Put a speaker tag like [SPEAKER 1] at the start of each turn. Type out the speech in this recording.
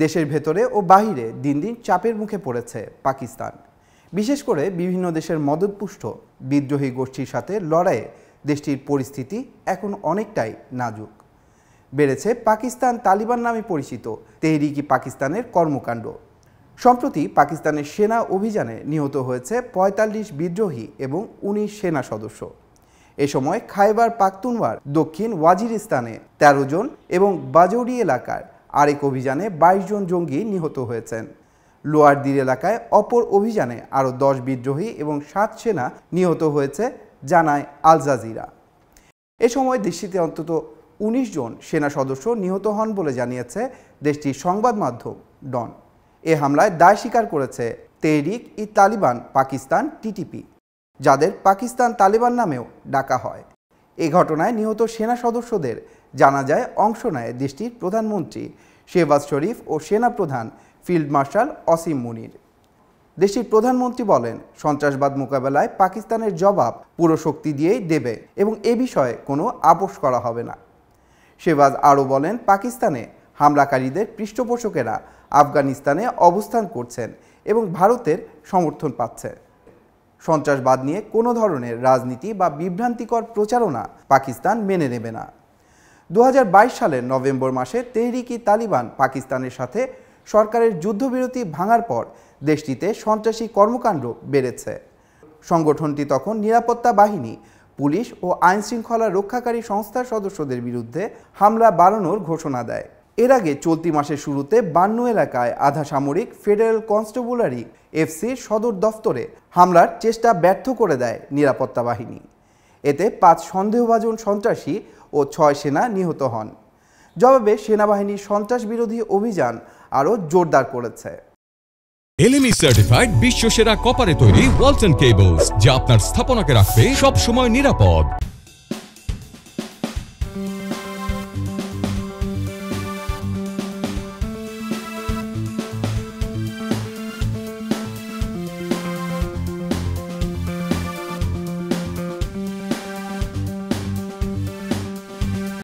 [SPEAKER 1] দেশের ভেতরে ও বাহিরে দিন দিন চাপের মুখে পড়েছে পাকিস্তান। বিশেষ করে বিভিন্ন দেশের মদতপুষ্ট বিদ্রোহী গোষ্ঠীর সাথে লড়াইয়ে দেশটির পরিস্থিতি এখন অনেকটাই নাজুক। বেড়েছে পাকিস্তান তালিবান নামে পরিচিত তেহরিকি পাকিস্তানের কর্মকাণ্ড। সম্প্রতি পাকিস্তানের সেনা অভিযানে নিহত হয়েছে ৪৫ বিদ্রোহী এবং ১৯ সেনা সদস্য। এ সময় খাইবার পাখতুনওয়ার দক্ষিণ ওয়াজিরিস্তানে ১৩ জন এবং বাজৌরি এলাকার আরেক অভিযানে ২২ জন জঙ্গি নিহত হয়েছেন। লোয়ার দির এলাকায় অপর অভিযানে আরও ১০ বিদ্রোহী এবং ৭ সেনা নিহত হয়েছে জানায় আল জাজিরা। এ সময় দেশটিতে অন্তত ১৯ জন সেনা সদস্য নিহত হন বলে জানিয়েছে দেশটির সংবাদ মাধ্যম ডন। এ হামলায় দায় স্বীকার করেছে তেহরিক-ই-তালিবান পাকিস্তান টিটিপি, যাদের পাকিস্তান তালিবান নামেও ডাকা হয়। এ ঘটনায় নিহত সেনা সদস্যদের জানাজায় অংশ নেয় দেশটির প্রধানমন্ত্রী শেহবাজ শরীফ ও সেনাপ্রধান ফিল্ড মার্শাল অসীম মুনির। দেশটির প্রধানমন্ত্রী বলেন, সন্ত্রাসবাদ মোকাবেলায় পাকিস্তানের জবাব পুরো শক্তি দিয়েই দেবে এবং এ বিষয়ে কোনো আপোষ করা হবে না। শেহবাজ আরও বলেন, পাকিস্তানে হামলাকারীদের পৃষ্ঠপোষকেরা আফগানিস্তানে অবস্থান করছেন এবং ভারতের সমর্থন পাচ্ছে। সন্ত্রাসবাদ নিয়ে কোনো ধরনের রাজনীতি বা বিভ্রান্তিকর প্রচারণা পাকিস্তান মেনে নেবে না। ২০২২ সালের নভেম্বর মাসে তেহরিক-ই-তালিবান পাকিস্তানের সাথে সরকারের যুদ্ধবিরতি ভাঙার পর দেশটিতে সন্ত্রাসী কর্মকাণ্ড বেড়েছে। সংগঠনটি তখন নিরাপত্তা বাহিনী, পুলিশ ও আইনশৃঙ্খলা রক্ষাকারী সংস্থার সদস্যদের বিরুদ্ধে হামলা বাড়ানোর ঘোষণা দেয়। এর আগে চলতি মাসের শুরুতে বান্নু এলাকায় আধা সামরিক ফেডারেল কনস্টেবুলারি এফসির সদর দফতরে হামলার চেষ্টা ব্যর্থ করে দেয় নিরাপত্তা বাহিনী। এতে ৫ সন্দেহভাজন সন্ত্রাসী ও ৬ সেনা নিহত হন। জবাবে সেনাবাহিনীর সন্ত্রাস বিরোধী অভিযান আরও জোরদার করেছে।
[SPEAKER 2] এলএমই সার্টিফাইড বিশ্বসেরা কপারে তৈরি ওয়ালটন কেবলস, যা আপনার স্থাপনাকে রাখবে সব সময় নিরাপদ।